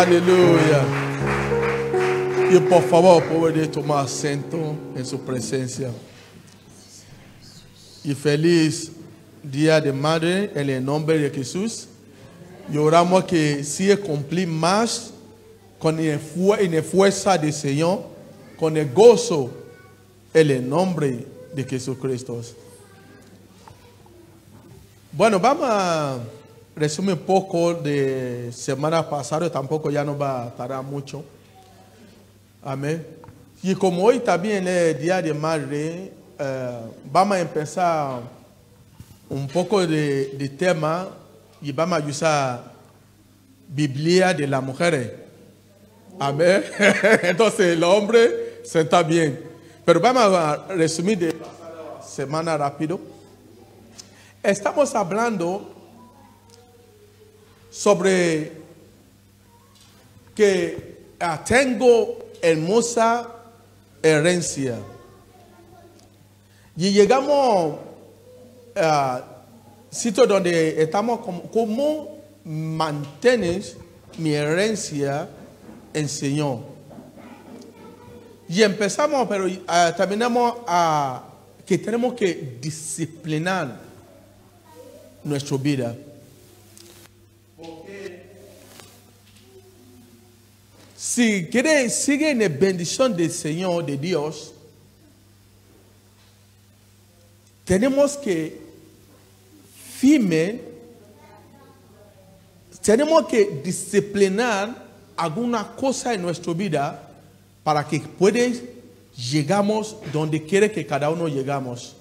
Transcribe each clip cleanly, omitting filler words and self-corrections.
Aleluya. Y por favor, puede tomar asiento en su presencia. Y feliz Día de Madre en el nombre de Jesús. Y oramos que siga cumplir más con la fuerza del Señor, con el gozo en el nombre de Jesucristo. Bueno, vamos a resumir un poco de semana pasada, tampoco ya no va a tardar mucho. Amén. Y como hoy también es Día de Madre, vamos a empezar un poco de tema y vamos a usar Biblia de las mujeres. Amén. Entonces el hombre se está bien. Pero vamos a resumir de la semana rápido. Estamos hablando sobre que tengo hermosa herencia. Y llegamos a sitio donde estamos como mantienes mi herencia en Señor. Y empezamos, pero terminamos a que tenemos que disciplinar nuestra vida. Porque si quiere sigue en la bendición del Señor, de Dios, tenemos que tenemos que disciplinar alguna cosa en nuestra vida para que llegamos donde quiere que cada uno llegamos.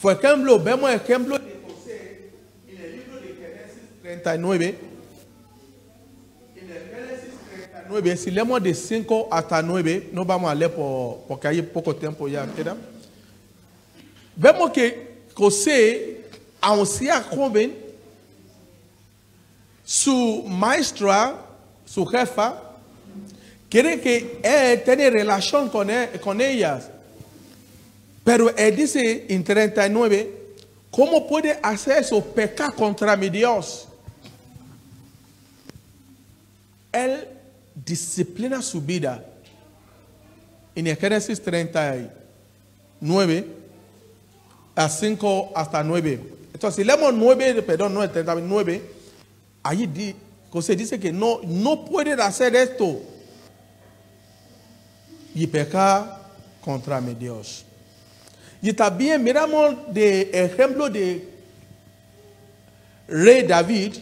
Por ejemplo, vemos el ejemplo de José en el libro de Génesis 39. En el Génesis 39, si leemos de 5 hasta 9, no vamos a leer porque hay poco tiempo ya queda. Vemos que José, aun sea joven, su maestra, su jefa, quiere que él tenga relación con ellas. Pero él dice en 39, ¿cómo puede hacer eso? Pecar contra mi Dios. Él disciplina su vida. En el Génesis 39, a 5 hasta 9. Entonces, si leemos 9, perdón, no, 39, ahí José dice que no puede hacer esto y pecar contra mi Dios. Y también miramos de ejemplo de rey David.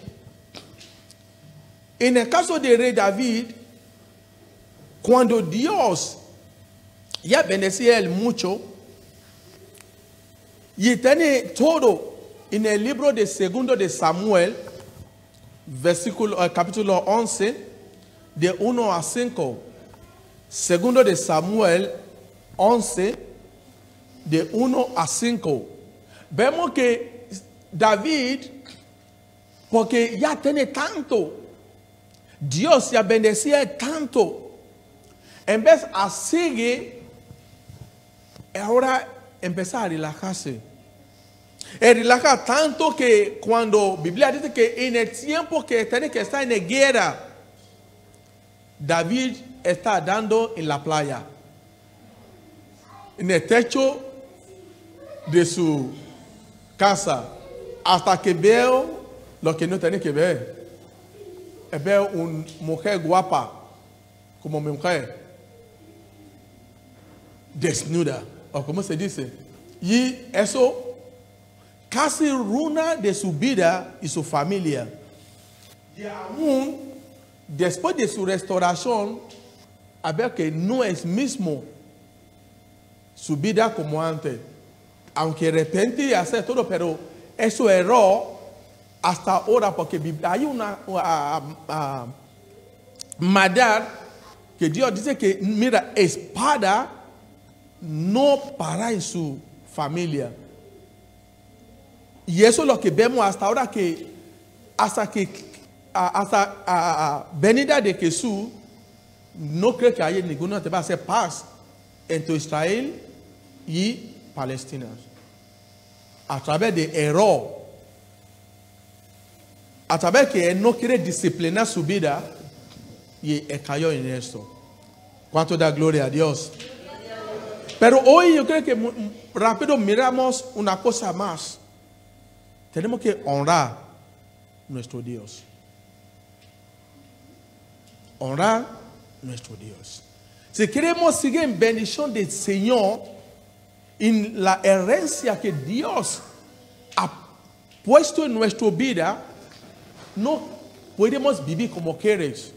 En el caso de rey David, cuando Dios ya bendecía él mucho, y tiene todo en el libro de Segundo de Samuel, capítulo 11, de 1 a 5. Segundo de Samuel 11, de 1 a 5. Vemos que David, porque ya tiene tanto, Dios ya bendecía tanto, en vez de seguir, ahora empezar a relajarse. Él relaja tanto que cuando la Biblia dice que en el tiempo que tiene que estar en la guerra, David está dando en la playa, en el techo de su casa, hasta que veo lo que no tiene que ver. Veo una mujer guapa, como mi mujer, desnuda, o como se dice. Y eso casi runa de su vida y su familia. Y aún después de su restauración, a ver que no es mismo su vida como antes. Aunque de repente hace todo, pero eso error hasta ahora, porque hay una maldad que Dios dice que, mira, espada no para en su familia. Y eso es lo que vemos hasta ahora, que hasta venida de Jesús, no creo que haya ninguna que va a hacer paz entre Israel y Palestina. A través de error, a través que él no quiere disciplinar su vida, y cayó en esto. ¿Cuánto da gloria a Dios? Pero hoy yo creo que rápido miramos una cosa más. Tenemos que honrar nuestro Dios. Honrar nuestro Dios. Si queremos seguir en bendición del Señor, en la herencia que Dios ha puesto en nuestra vida, no podemos vivir como quieres.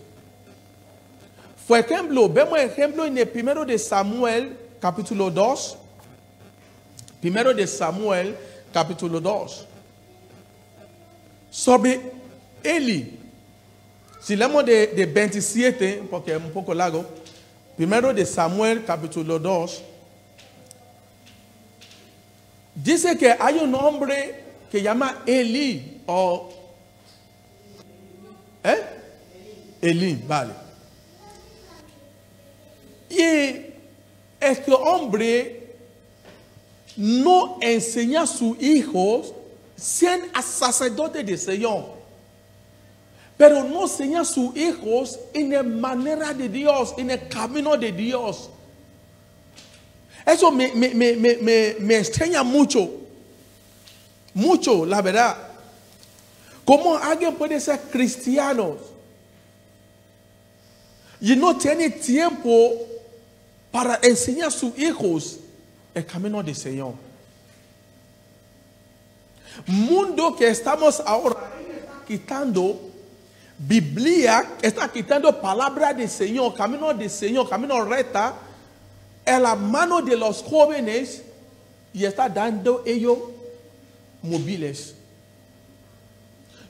Por ejemplo, vemos ejemplo en el primero de Samuel, capítulo 2. Primero de Samuel, capítulo 2. Sobre Eli. Si leemos de 27, porque es un poco largo. Primero de Samuel, capítulo 2. Dice que hay un hombre que llama Eli. Eli, vale. Y este hombre no enseña a sus hijos ser sacerdotes del Señor. Pero no enseña a sus hijos en la manera de Dios, en el camino de Dios. Eso me extraña mucho. Mucho, la verdad. ¿Cómo alguien puede ser cristiano y no tiene tiempo para enseñar a sus hijos el camino del Señor? Mundo que estamos ahora está quitando Biblia, está quitando palabra del Señor, camino recta, en la mano de los jóvenes y está dando ellos móviles.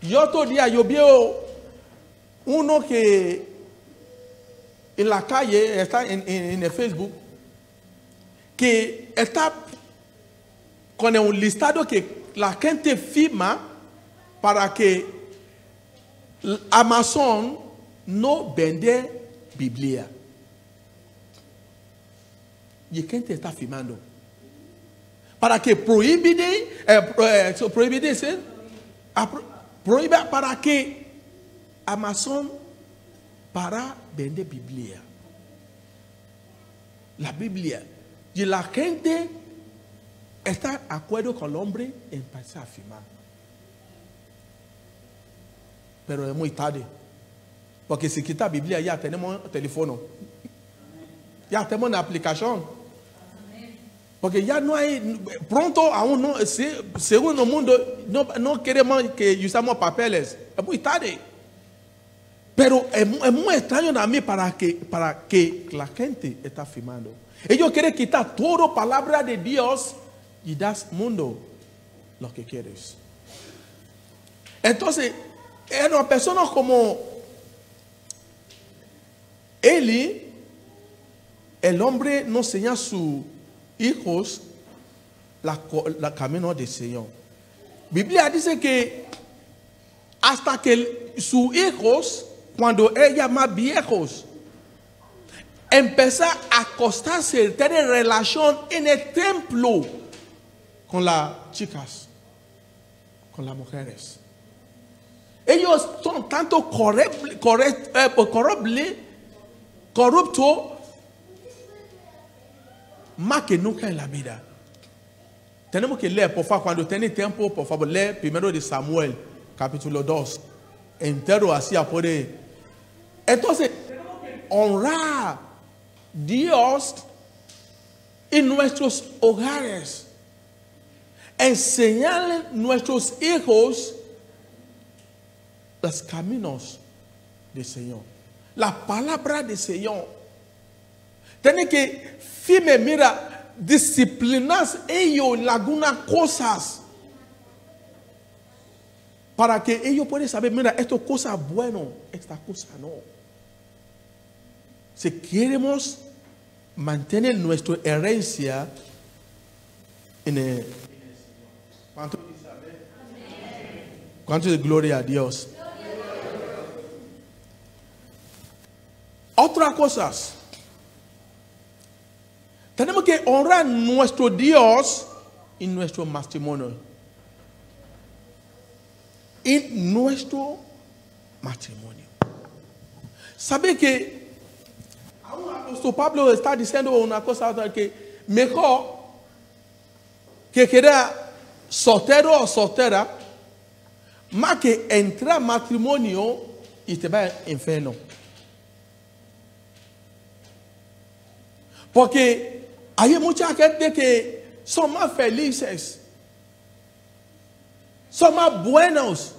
Yo otro día yo veo uno que en la calle, está en el Facebook, que está con un listado que la gente firma para que Amazon no vende Biblia. Y gente está firmando para que prohíba para que Amazon para vender Biblia. La Biblia. Y la gente está de acuerdo con el hombre en empezar a firmar. Pero es muy tarde. Porque si quita Biblia ya tenemos teléfono. Ya tenemos una aplicación. Porque ya no hay, pronto aún no, según el mundo, no queremos que usamos papeles. Es muy tarde. Pero es muy extraño a mí para que la gente está firmando. Ellos quieren quitar toda palabra de Dios y das mundo lo que quieres. Entonces, en una persona como Eli, el hombre no enseña a sus hijos la camino del Señor. Biblia dice que hasta que sus hijos, cuando ellos más viejos, empiezan a acostarse, tener relación en el templo con las chicas, con las mujeres. Ellos son tanto corruptos más que nunca en la vida. Tenemos que leer, por favor, cuando tiene tiempo, por favor, leer primero de Samuel, capítulo 2. Entero así a poder. Entonces, tenemos que honrar a Dios en nuestros hogares. Enseñarle a nuestros hijos los caminos del Señor. La palabra del Señor. Tiene que firme, mira, disciplinar ellos en algunas cosas. Para que ellos puedan saber, mira, esto es cosa buena, esta cosa no. Si queremos mantener nuestra herencia en el... ¿Cuánto dice amén? ¿Cuánto de gloria a Dios? Otras cosas. Tenemos que honrar a nuestro Dios en nuestro matrimonio. En nuestro matrimonio. Sabe que apóstol Pablo está diciendo una cosa que mejor que quedar soltero o soltera más que entrar matrimonio y te va al infierno. Porque hay mucha gente que son más felices, son más buenas,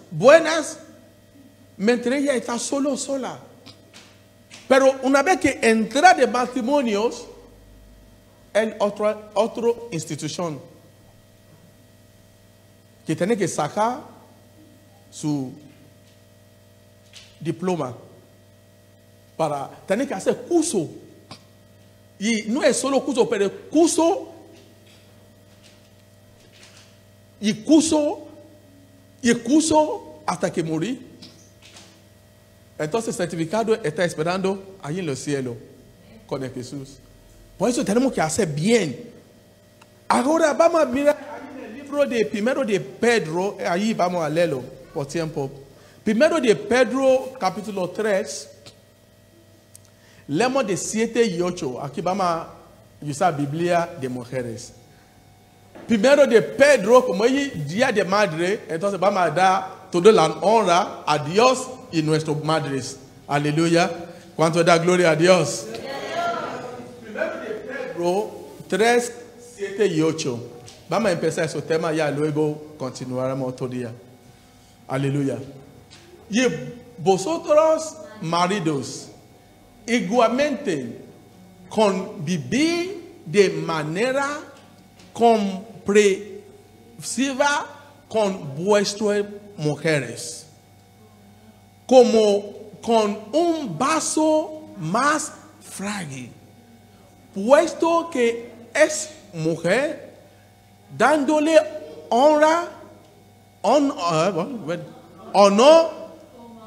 mientras ella está sola. Pero una vez que entra de matrimonios en otra institución, que tiene que sacar su diploma para tener que hacer curso. Y no es solo curso, pero curso hasta que morí. Entonces el certificado está esperando ahí en los cielos con el Jesús. Por eso tenemos que hacer bien. Ahora vamos a mirar ahí en el libro de Primero de Pedro, ahí vamos a leerlo por tiempo. Primero de Pedro, capítulo 3. Leemos de 7 y 8. Aquí vamos a usar Biblia de mujeres. Primero de Pedro, como hoy día de madre, entonces vamos a dar toda la honra a Dios y nuestras madres. Aleluya. ¿Cuánto da gloria a Dios? Primero de Pedro 3, 7 y 8. Vamos a empezar ese tema ya, luego continuaremos otro día. Aleluya. Y vosotros, maridos, igualmente, convivir de manera comprensiva con vuestras mujeres, como con un vaso más frágil, puesto que es mujer, dándole honor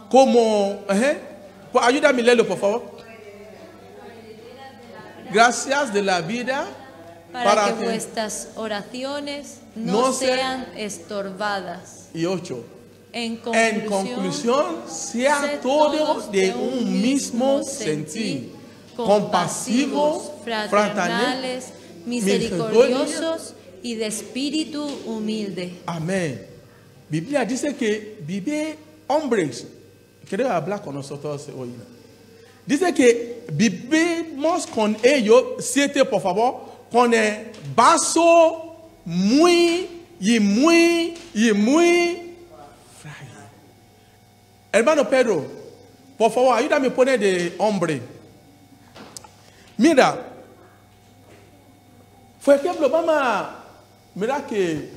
como... ayúdame a leerlo, por favor. Gracias de la vida para que vuestras oraciones no sean estorbadas. Y 8. En conclusión, sea todos de un mismo sentir, compasivos, fraternales, misericordiosos y de espíritu humilde. Amén. Biblia dice que vive hombres. Quiero hablar con nosotros hoy. Dice que vivimos con ellos, 7 por favor, con el vaso muy frágil. Hermano Pedro, por favor, ayúdame a poner de hombre. Mira, por ejemplo, vamos a mirar que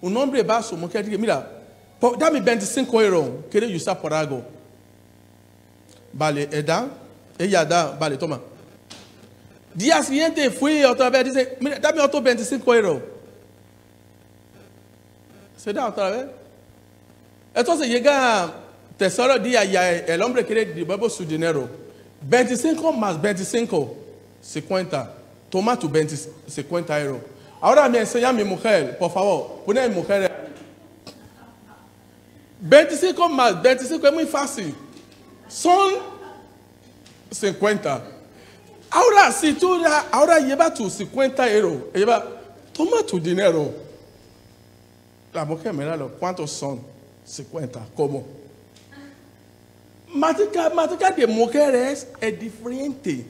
un hombre va a su mujer y dice, mira, dame 25 euros, quiero usar por algo. Vale, ella da, vale, toma. Día siguiente fui otra vez, dice, mira, dame otros 25 euros. Se da otra vez. Entonces llega tercer día y el hombre quiere devolver su dinero. 25 más 25, 50. Toma tu 50 euros. Ahora me enseña mi mujer, por favor, pone mi mujer. 25 más 25 es muy fácil. Son 50. Ahora, si tú ahora lleva tus 50 euros, toma tu dinero. La mujer, míralo, ¿cuántos son? 50. ¿Cómo? Matemática de mujeres es diferente.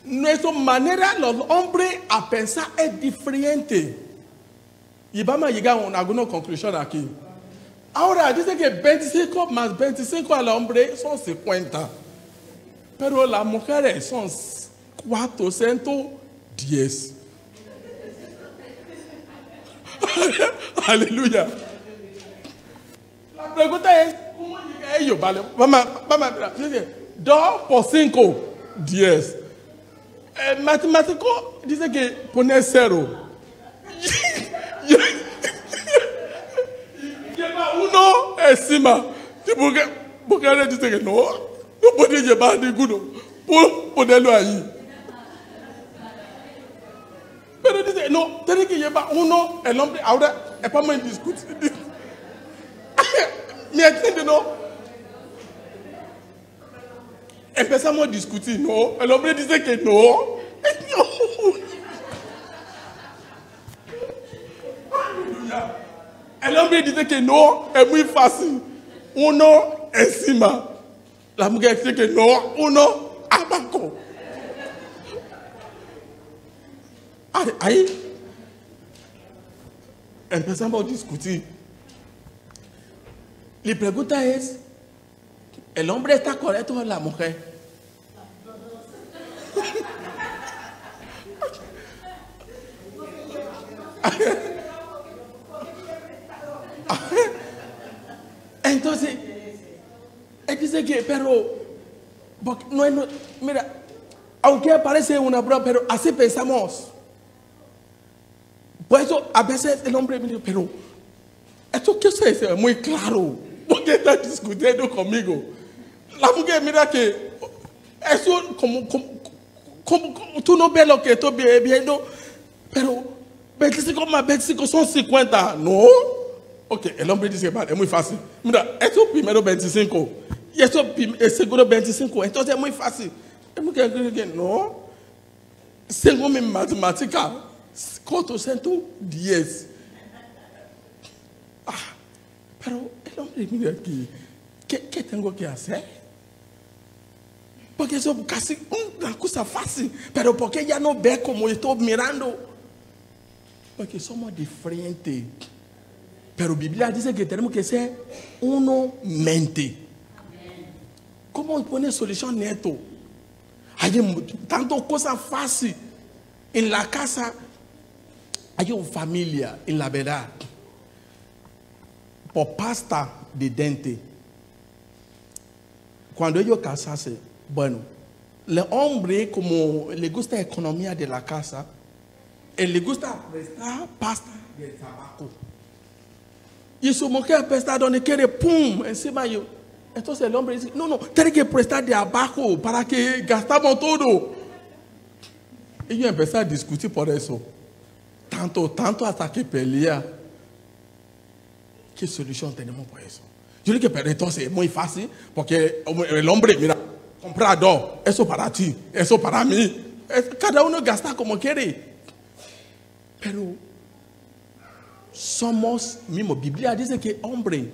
Nuestra manera, los hombres, a pensar es diferente. Y vamos a llegar a alguna conclusión aquí. Ahora, dice que 25 más 25 al hombre son 50. Pero las mujeres son 410. Aleluya. La pregunta es, ¿cómo llega ellos? Vale, vamos a ver. 2 por 5, 10. El matemático dice que pone 0. Lleva 1 encima. Porque ahora dice que no puede llevar ninguno. Por ponerlo ahí. Pero dice, no, tiene que llevar 1 el hombre. Ahora, es para me discutir. ¿Me entiende, no? Empezamos a discutir, ¿no? El hombre dice que no. El hombre dice que no, es muy fácil. Uno encima. La mujer dice que no, uno abajo. Ahí empezamos a discutir. La pregunta es, ¿el hombre está correcto o la mujer? Entonces, él dice que, pero, no, mira, aunque parece una broma, pero así pensamos. Por eso, a veces el hombre me dice, pero, esto que se dice es muy claro. ¿Por qué estás discutiendo conmigo? La mujer mira que, eso como tú no ves lo que estoy viendo, pero 25 más 25 son 50, ¿no? Ok, el hombre dice, vale, es muy fácil. Mira, esto primero 25 y esto es seguro 25, entonces es muy fácil. La mujer dice, no, según mi matemática, 410. Pero el hombre mira aquí, ¿qué tengo que hacer? Porque eso es casi una cosa fácil, pero porque ella no ve como estoy mirando. Porque somos diferentes. Pero la Biblia dice que tenemos que ser uno mente. ¿Cómo poner solución neto? Hay tantas cosas fáciles. En la casa hay una familia, en la verdad. Por pasta de dente. Cuando ellos casasen, bueno, el hombre, como le gusta la economía de la casa, él le gusta prestar pasta de tabaco. Y su mujer presta donde quiere, pum, encima yo. Entonces el hombre dice, no, tiene que prestar de abajo para que gastamos todo. Ellos empezaron a discutir por eso. Tanto hasta que pelea. ¿Qué solución tenemos por eso? Yo digo que pero entonces es muy fácil, porque el hombre, mira, comprar dos, eso para ti, eso para mí. Cada uno gasta como quiere. Pero somos mismos. Biblia dice que hombre,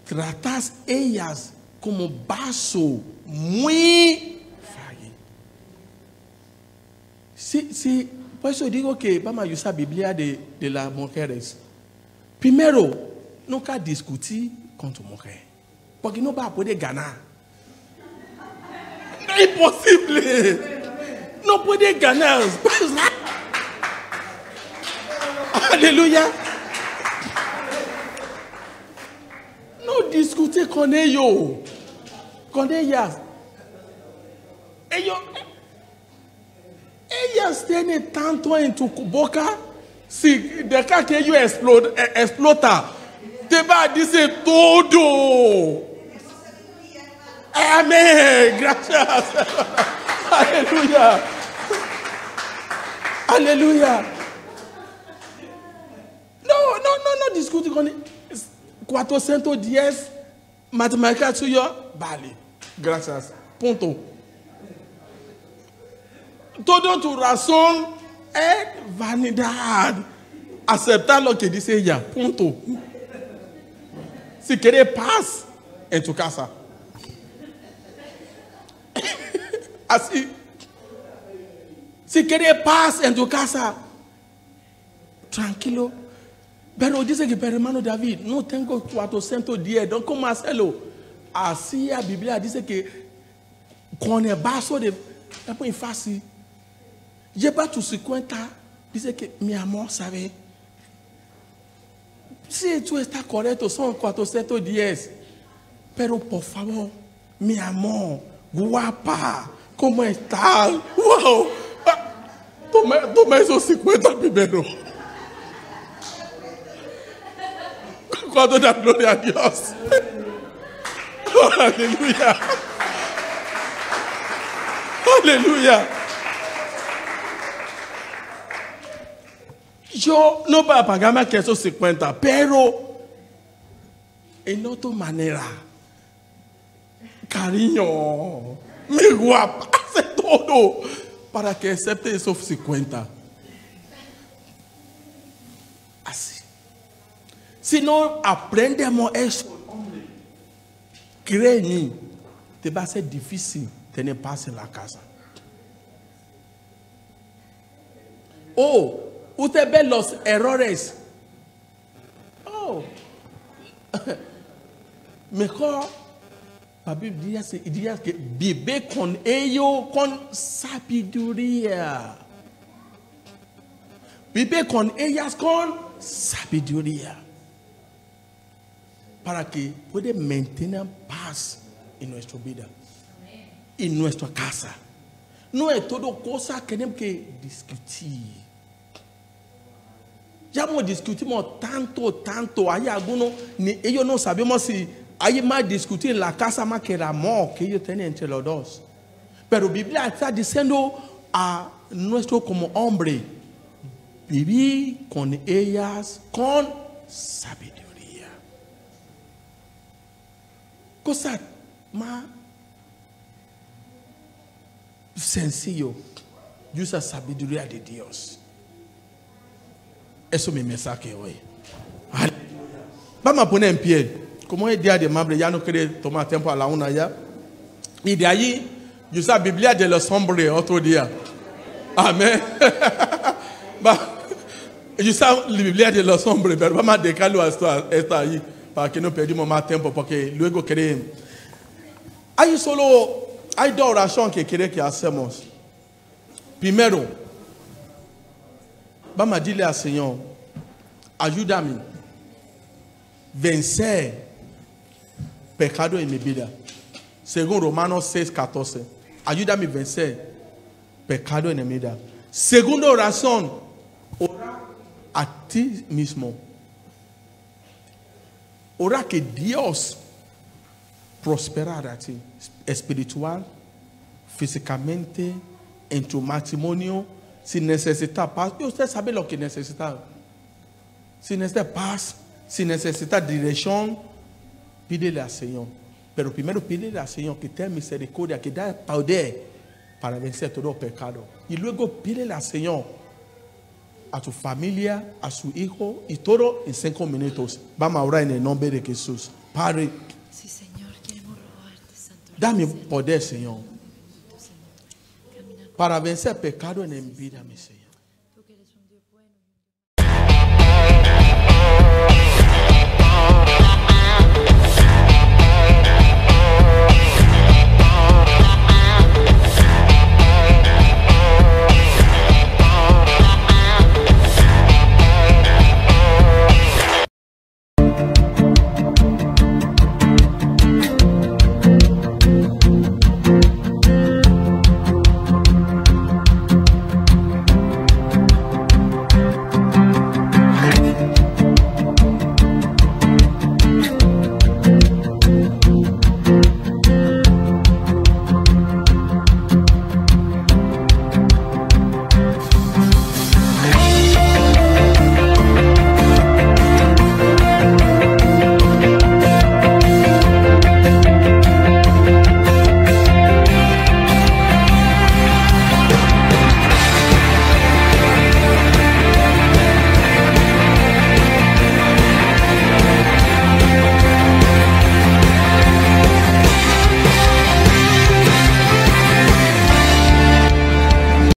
tratas ellas como vaso muy frágil. Sí, por eso digo que vamos a usar Biblia de las mujeres. Primero, nunca discutir con tu mujer, porque no va a poder ganar. No es posible. No puede ganar. Aleluya. No discute con ellos, con ellas. Ellas tienen tanto en tu boca. Si deja que ellos explota, te va a decir todo. Amén. Gracias. Aleluya. Aleluya. No discute con 410 matemáticas suyas. Vale. Gracias. Punto. Toda tu razón es vanidad. Aceptar lo que dice ella. Punto. Si quieres paz en tu casa. Así. Si quieres paz en tu casa. Tranquilo. Pero dice que, pero hermano David, no tengo 410, entonces ¿cómo hacerlo? Así la Biblia dice que con el vaso de... Es muy fácil. Lleva tus 50, dice que mi amor, ¿sabe? Si tú estás correcto, son 410. Pero por favor, mi amor, guapa, ¿cómo estás? ¡Wow! Toma esos 50 primero. Cuando da gloria a Dios. Aleluya. Aleluya. Yo no voy a pagar más que esos 50, pero en otra manera, cariño, mi guapa, hace todo para que acepte esos 50. Así. Si no aprendemos eso, créeme, te va a ser difícil tener paz en la casa. Oh, usted ve los errores. Oh, mejor, la Biblia dice que vive con ellos con sabiduría. Vive con ellas con sabiduría. Para que pueda mantener paz en nuestra vida, en nuestra casa. No es todo cosa que tenemos que discutir. Ya discutimos tanto. Hay algunos, ellos no sabemos si hay más discutir en la casa más que el amor que ellos tienen entre los dos. Pero la Biblia está diciendo a nuestro como hombre, vivir con ellas con sabiduría. Cosa más sencillo, usa sabiduría de Dios. Eso es mi mensaje hoy. Vamos a poner en pie. Como es día de martes, ya no quiere tomar tiempo a la una ya. Y de allí, usa Biblia de los hombres otro día. Amén. Usa la Biblia de los hombres, pero vamos a dejarlo hasta ahí. Para que no perdamos más tiempo, porque luego queremos. Hay dos oraciones que quiere que hacemos. Primero, vamos a decirle al Señor, ayúdame a vencer pecado en mi vida. Según Romanos 6:14, ayúdame a vencer pecado en mi vida. Segunda oración, orar a ti mismo. Ora que Dios prospera a ti, espiritual, físicamente, en tu matrimonio. Si necesita paz, y usted sabe lo que necesita. Si necesita paz, si necesita dirección, pídele al Señor. Pero primero pídele al Señor que tenga misericordia, que dé poder para vencer todo pecado. Y luego pídele al Señor, a tu familia, a su hijo y todo en 5 minutos. Vamos a orar en el nombre de Jesús. Padre, sí, Señor, queremos rogarte, Santo. dame poder, Señor, para vencer pecado en mi vida, mi Señor.